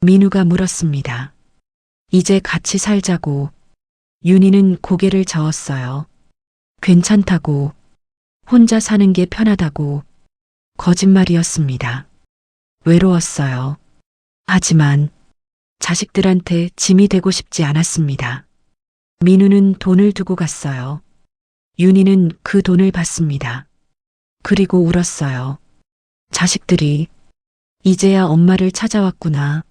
민우가 물었습니다. 이제 같이 살자고. 윤희는 고개를 저었어요. 괜찮다고. 혼자 사는 게 편하다고. 거짓말이었습니다. 외로웠어요. 하지만 자식들한테 짐이 되고 싶지 않았습니다. 민우는 돈을 두고 갔어요. 윤희는 그 돈을 받습니다. 그리고 울었어요. 자식들이 이제야 엄마를 찾아왔구나.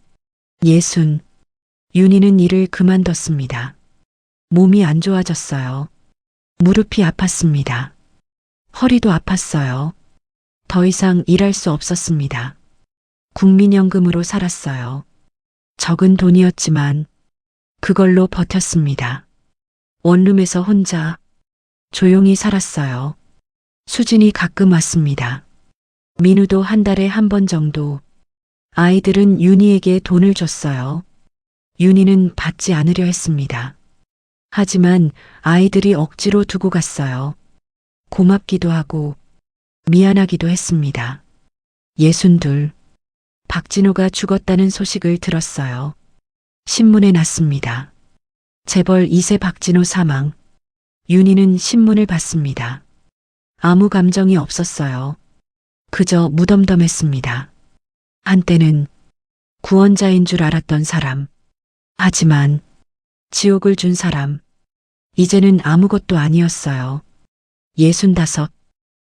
예순. 윤희는 일을 그만뒀습니다. 몸이 안 좋아졌어요. 무릎이 아팠습니다. 허리도 아팠어요. 더 이상 일할 수 없었습니다. 국민연금으로 살았어요. 적은 돈이었지만 그걸로 버텼습니다. 원룸에서 혼자 조용히 살았어요. 수진이 가끔 왔습니다. 민우도 한 달에 한 번 정도. 아이들은 윤희에게 돈을 줬어요. 윤희는 받지 않으려 했습니다. 하지만 아이들이 억지로 두고 갔어요. 고맙기도 하고 미안하기도 했습니다. 62. 박진호가 죽었다는 소식을 들었어요. 신문에 났습니다. 재벌 2세 박진호 사망. 윤희는 신문을 봤습니다. 아무 감정이 없었어요. 그저 무덤덤했습니다. 한때는 구원자인 줄 알았던 사람. 하지만 지옥을 준 사람. 이제는 아무것도 아니었어요. 65.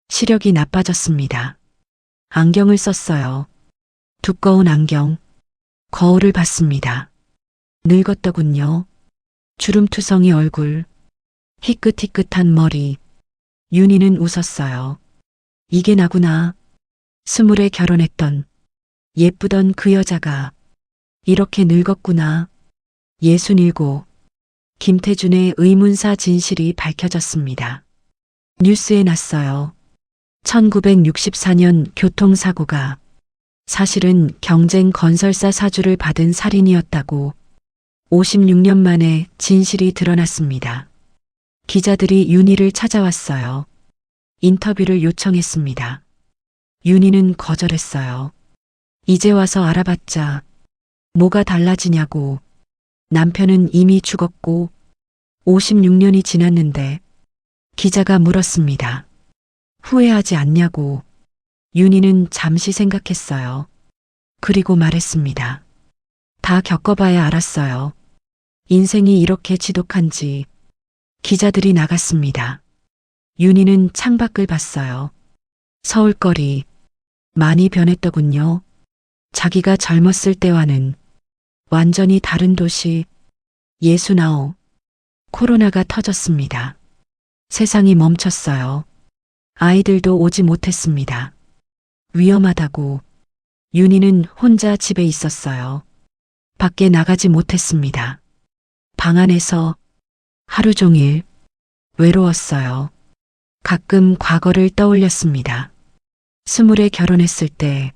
시력이 나빠졌습니다. 안경을 썼어요. 두꺼운 안경. 거울을 봤습니다. 늙었더군요. 주름투성이 얼굴. 희끗희끗한 머리. 윤희는 웃었어요. 이게 나구나. 20에 결혼했던 예쁘던 그 여자가 이렇게 늙었구나. 67. 김태준의 의문사 진실이 밝혀졌습니다. 뉴스에 났어요. 1964년 교통사고가 사실은 경쟁 건설사 사주를 받은 살인이었다고 56년 만에 진실이 드러났습니다. 기자들이 윤희를 찾아왔어요. 인터뷰를 요청했습니다. 윤희는 거절했어요. 이제 와서 알아봤자 뭐가 달라지냐고. 남편은 이미 죽었고 56년이 지났는데. 기자가 물었습니다. 후회하지 않냐고. 윤희는 잠시 생각했어요. 그리고 말했습니다. 다 겪어봐야 알았어요. 인생이 이렇게 지독한지. 기자들이 나갔습니다. 윤희는 창밖을 봤어요. 서울거리. 많이 변했더군요. 자기가 젊었을 때와는 완전히 다른 도시. 69. 코로나가 터졌습니다. 세상이 멈췄어요. 아이들도 오지 못했습니다. 위험하다고. 윤희는 혼자 집에 있었어요. 밖에 나가지 못했습니다. 방 안에서 하루 종일 외로웠어요. 가끔 과거를 떠올렸습니다. 20에 결혼했을 때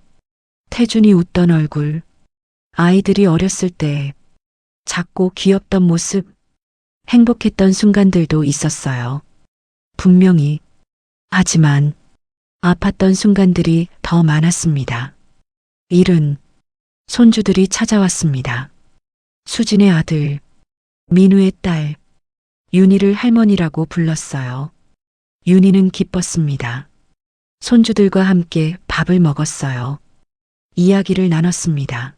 태준이 웃던 얼굴, 아이들이 어렸을 때 작고 귀엽던 모습, 행복했던 순간들도 있었어요. 분명히. 하지만 아팠던 순간들이 더 많았습니다. 일은 손주들이 찾아왔습니다. 수진의 아들, 민우의 딸, 윤희를 할머니라고 불렀어요. 윤희는 기뻤습니다. 손주들과 함께 밥을 먹었어요. 이야기를 나눴습니다.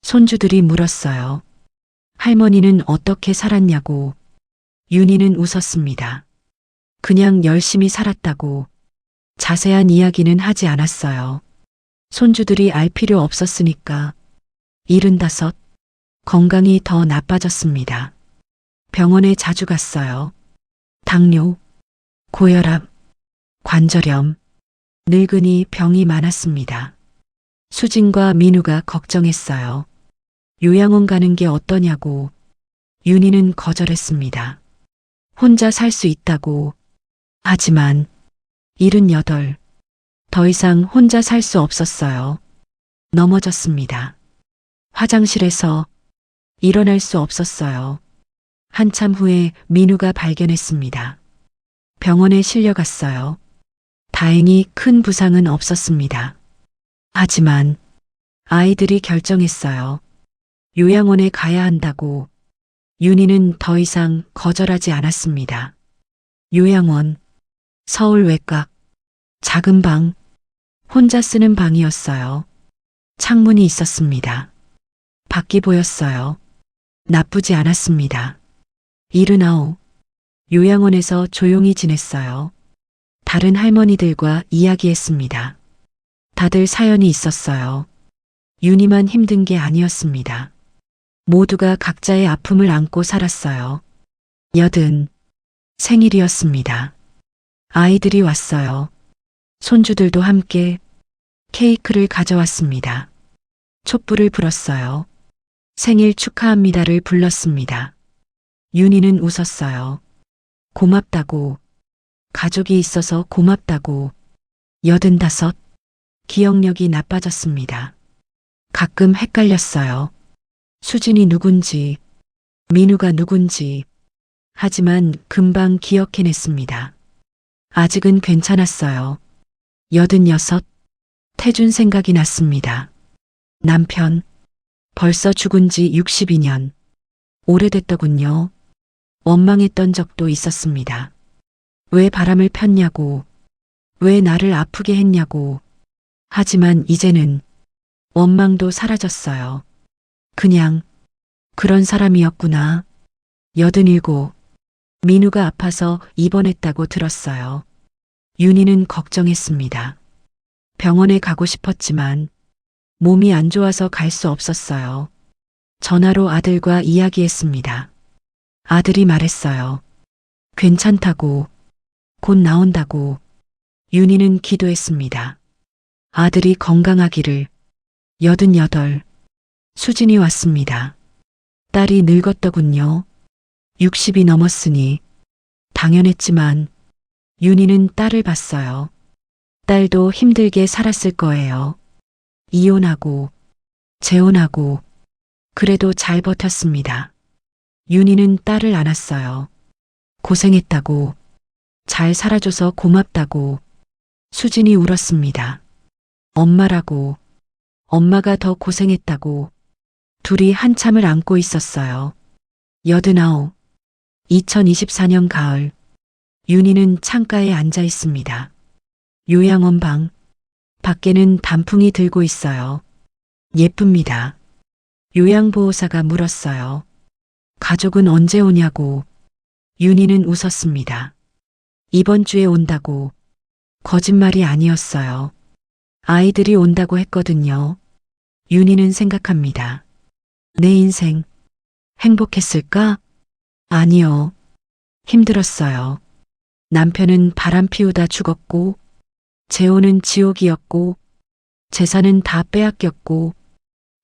손주들이 물었어요. 할머니는 어떻게 살았냐고. 윤희는 웃었습니다. 그냥 열심히 살았다고. 자세한 이야기는 하지 않았어요. 손주들이 알 필요 없었으니까. 75. 건강이 더 나빠졌습니다. 병원에 자주 갔어요. 당뇨, 고혈압, 관절염, 늙으니 병이 많았습니다. 수진과 민우가 걱정했어요. 요양원 가는 게 어떠냐고. 윤희는 거절했습니다. 혼자 살 수 있다고. 하지만 78. 더 이상 혼자 살 수 없었어요. 넘어졌습니다. 화장실에서 일어날 수 없었어요. 한참 후에 민우가 발견했습니다. 병원에 실려갔어요. 다행히 큰 부상은 없었습니다. 하지만 아이들이 결정했어요. 요양원에 가야 한다고. 윤희는 더 이상 거절하지 않았습니다. 요양원, 서울 외곽, 작은 방, 혼자 쓰는 방이었어요. 창문이 있었습니다. 밖이 보였어요. 나쁘지 않았습니다. 79. 요양원에서 조용히 지냈어요. 다른 할머니들과 이야기했습니다. 다들 사연이 있었어요. 윤희만 힘든 게 아니었습니다. 모두가 각자의 아픔을 안고 살았어요. 80. 생일이었습니다. 아이들이 왔어요. 손주들도 함께 케이크를 가져왔습니다. 촛불을 불었어요. 생일 축하합니다를 불렀습니다. 윤희는 웃었어요. 고맙다고, 가족이 있어서 고맙다고. 85. 기억력이 나빠졌습니다. 가끔 헷갈렸어요. 수진이 누군지, 민우가 누군지. 하지만 금방 기억해냈습니다. 아직은 괜찮았어요. 86. 태준 생각이 났습니다. 남편, 벌써 죽은 지 62년. 오래됐더군요. 원망했던 적도 있었습니다. 왜 바람을 폈냐고, 왜 나를 아프게 했냐고. 하지만 이제는 원망도 사라졌어요. 그냥 그런 사람이었구나. 87. 민우가 아파서 입원했다고 들었어요. 윤희는 걱정했습니다. 병원에 가고 싶었지만 몸이 안 좋아서 갈 수 없었어요. 전화로 아들과 이야기했습니다. 아들이 말했어요. 괜찮다고, 곧 나온다고. 윤희는 기도했습니다. 아들이 건강하기를. 88. 수진이 왔습니다. 딸이 늙었더군요. 60이 넘었으니 당연했지만 윤희는 딸을 봤어요. 딸도 힘들게 살았을 거예요. 이혼하고 재혼하고 그래도 잘 버텼습니다. 윤희는 딸을 안았어요. 고생했다고, 잘 살아줘서 고맙다고. 수진이 울었습니다. 엄마라고, 엄마가 더 고생했다고. 둘이 한참을 안고 있었어요. 89. 2024년 가을. 윤희는 창가에 앉아 있습니다. 요양원 방. 밖에는 단풍이 들고 있어요. 예쁩니다. 요양보호사가 물었어요. 가족은 언제 오냐고. 윤희는 웃었습니다. 이번 주에 온다고. 거짓말이 아니었어요. 아이들이 온다고 했거든요. 윤희는 생각합니다. 내 인생 행복했을까? 아니요. 힘들었어요. 남편은 바람 피우다 죽었고, 재혼은 지옥이었고, 재산은 다 빼앗겼고,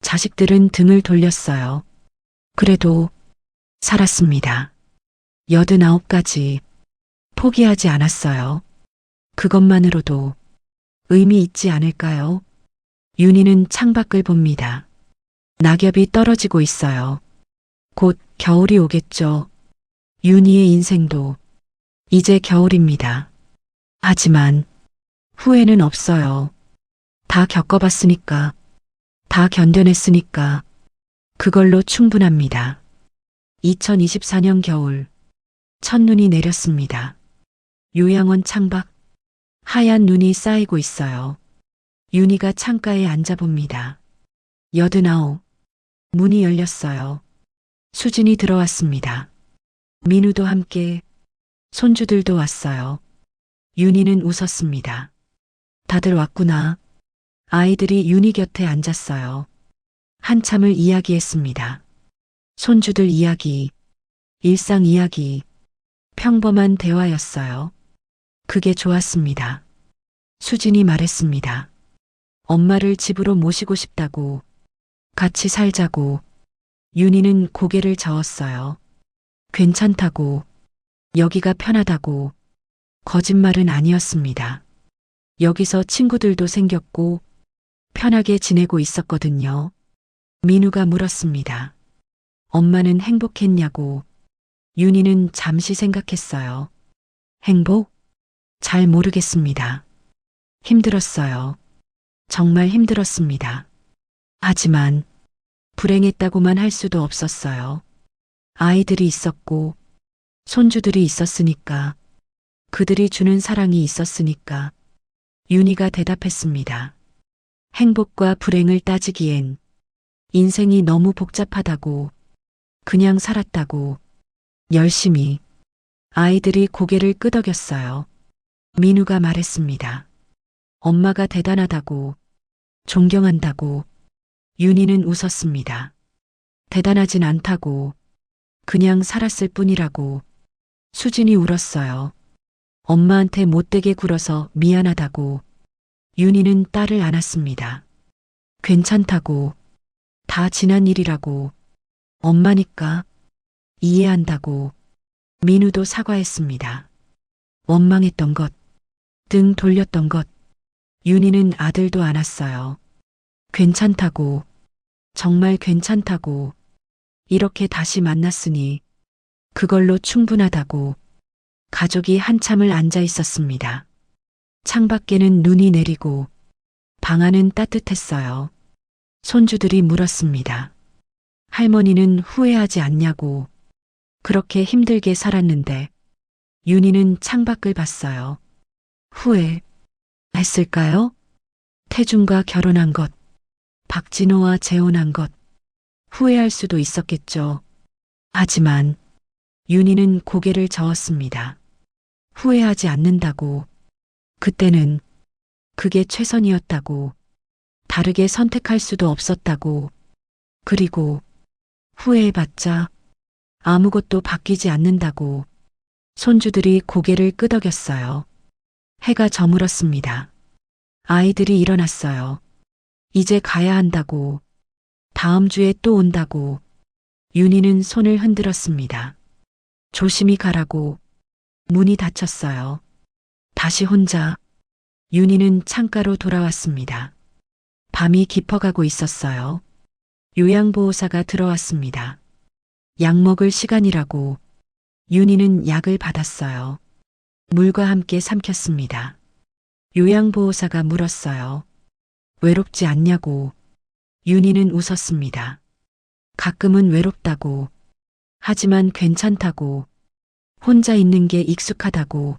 자식들은 등을 돌렸어요. 그래도 살았습니다. 89까지 포기하지 않았어요. 그것만으로도 의미 있지 않을까요? 윤희는 창밖을 봅니다. 낙엽이 떨어지고 있어요. 곧 겨울이 오겠죠. 윤희의 인생도 이제 겨울입니다. 하지만 후회는 없어요. 다 겪어봤으니까, 다 견뎌냈으니까 그걸로 충분합니다. 2024년 겨울, 첫눈이 내렸습니다. 요양원 창밖, 하얀 눈이 쌓이고 있어요. 윤희가 창가에 앉아봅니다. 89. 문이 열렸어요. 수진이 들어왔습니다. 민우도 함께, 손주들도 왔어요. 윤희는 웃었습니다. 다들 왔구나. 아이들이 윤희 곁에 앉았어요. 한참을 이야기했습니다. 손주들 이야기, 일상 이야기, 평범한 대화였어요. 그게 좋았습니다. 수진이 말했습니다. 엄마를 집으로 모시고 싶다고, 같이 살자고. 윤희는 고개를 저었어요. 괜찮다고, 여기가 편하다고. 거짓말은 아니었습니다. 여기서 친구들도 생겼고 편하게 지내고 있었거든요. 민우가 물었습니다. 엄마는 행복했냐고. 윤희는 잠시 생각했어요. 행복? 잘 모르겠습니다. 힘들었어요. 정말 힘들었습니다. 하지만 불행했다고만 할 수도 없었어요. 아이들이 있었고 손주들이 있었으니까, 그들이 주는 사랑이 있었으니까. 윤희가 대답했습니다. 행복과 불행을 따지기엔 인생이 너무 복잡하다고, 그냥 살았다고, 열심히. 아이들이 고개를 끄덕였어요. 민우가 말했습니다. 엄마가 대단하다고, 존경한다고. 윤희는 웃었습니다. 대단하진 않다고, 그냥 살았을 뿐이라고. 수진이 울었어요. 엄마한테 못되게 굴어서 미안하다고. 윤희는 딸을 안았습니다. 괜찮다고, 다 지난 일이라고. 엄마니까 이해한다고. 민우도 사과했습니다. 원망했던 것, 등 돌렸던 것. 윤희는 아들도 안았어요. 괜찮다고, 정말 괜찮다고. 이렇게 다시 만났으니 그걸로 충분하다고. 가족이 한참을 앉아 있었습니다. 창밖에는 눈이 내리고 방 안은 따뜻했어요. 손주들이 물었습니다. 할머니는 후회하지 않냐고. 그렇게 힘들게 살았는데. 윤희는 창밖을 봤어요. 후회했을까요? 태준과 결혼한 것, 박진호와 재혼한 것, 후회할 수도 있었겠죠. 하지만 윤희는 고개를 저었습니다. 후회하지 않는다고. 그때는 그게 최선이었다고. 다르게 선택할 수도 없었다고. 그리고 후회해봤자 아무것도 바뀌지 않는다고. 손주들이 고개를 끄덕였어요. 해가 저물었습니다. 아이들이 일어났어요. 이제 가야 한다고. 다음 주에 또 온다고. 윤희는 손을 흔들었습니다. 조심히 가라고. 문이 닫혔어요. 다시 혼자. 윤희는 창가로 돌아왔습니다. 밤이 깊어가고 있었어요. 요양보호사가 들어왔습니다. 약 먹을 시간이라고. 윤희는 약을 받았어요. 물과 함께 삼켰습니다. 요양보호사가 물었어요. 외롭지 않냐고. 윤희는 웃었습니다. 가끔은 외롭다고. 하지만 괜찮다고. 혼자 있는 게 익숙하다고.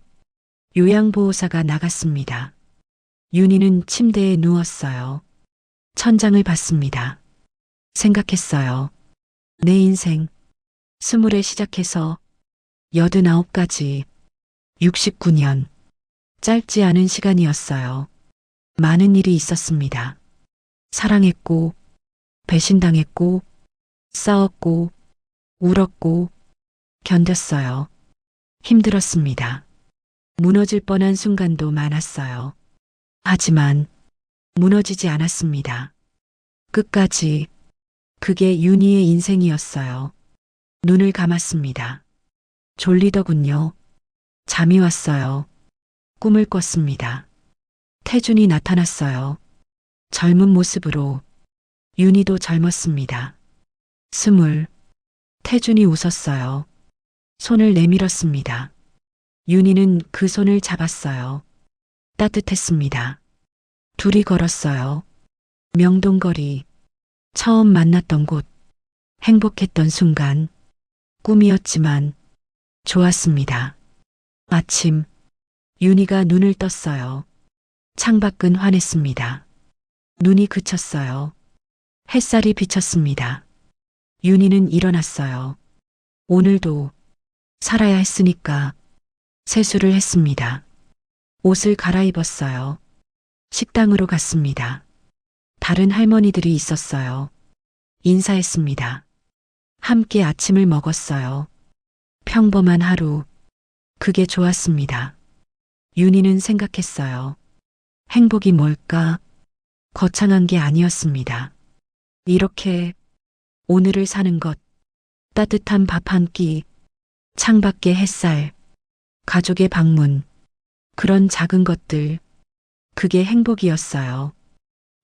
요양보호사가 나갔습니다. 윤희는 침대에 누웠어요. 천장을 봤습니다. 생각했어요. 내 인생, 20에 시작해서 89까지, 69년. 짧지 않은 시간이었어요. 많은 일이 있었습니다. 사랑했고, 배신당했고, 싸웠고, 울었고, 견뎠어요. 힘들었습니다. 무너질 뻔한 순간도 많았어요. 하지만 무너지지 않았습니다. 끝까지. 그게 윤희의 인생이었어요. 눈을 감았습니다. 졸리더군요. 잠이 왔어요. 꿈을 꿨습니다. 태준이 나타났어요. 젊은 모습으로. 윤희도 젊었습니다. 20. 태준이 웃었어요. 손을 내밀었습니다. 윤희는 그 손을 잡았어요. 따뜻했습니다. 둘이 걸었어요. 명동거리. 처음 만났던 곳. 행복했던 순간. 꿈이었지만 좋았습니다. 아침. 윤희가 눈을 떴어요. 창밖은 환했습니다. 눈이 그쳤어요. 햇살이 비쳤습니다. 윤희는 일어났어요. 오늘도 살아야 했으니까 세수를 했습니다. 옷을 갈아입었어요. 식당으로 갔습니다. 다른 할머니들이 있었어요. 인사했습니다. 함께 아침을 먹었어요. 평범한 하루. 그게 좋았습니다. 윤희는 생각했어요. 행복이 뭘까? 거창한 게 아니었습니다. 이렇게 오늘을 사는 것. 따뜻한 밥 한 끼. 창밖의 햇살. 가족의 방문. 그런 작은 것들. 그게 행복이었어요.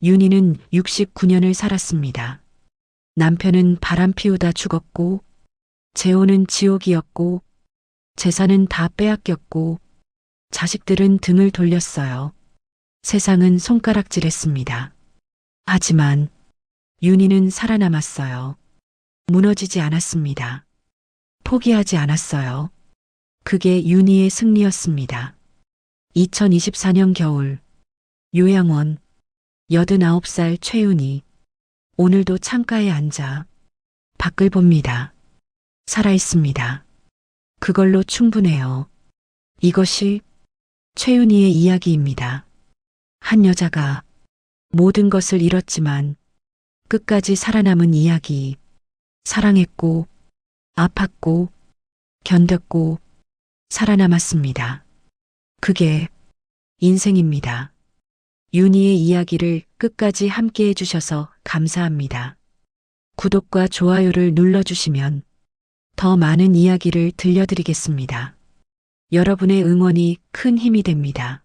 윤희는 69년을 살았습니다. 남편은 바람 피우다 죽었고, 재혼은 지옥이었고, 재산은 다 빼앗겼고, 자식들은 등을 돌렸어요. 세상은 손가락질했습니다. 하지만 윤희는 살아남았어요. 무너지지 않았습니다. 포기하지 않았어요. 그게 윤희의 승리였습니다. 2024년 겨울. 요양원. 89살 최윤희. 오늘도 창가에 앉아 밖을 봅니다. 살아있습니다. 그걸로 충분해요. 이것이 최윤희의 이야기입니다. 한 여자가 모든 것을 잃었지만 끝까지 살아남은 이야기. 사랑했고, 아팠고, 견뎠고, 살아남았습니다. 그게 인생입니다. 윤희의 이야기를 끝까지 함께 해주셔서 감사합니다. 구독과 좋아요를 눌러주시면 더 많은 이야기를 들려드리겠습니다. 여러분의 응원이 큰 힘이 됩니다.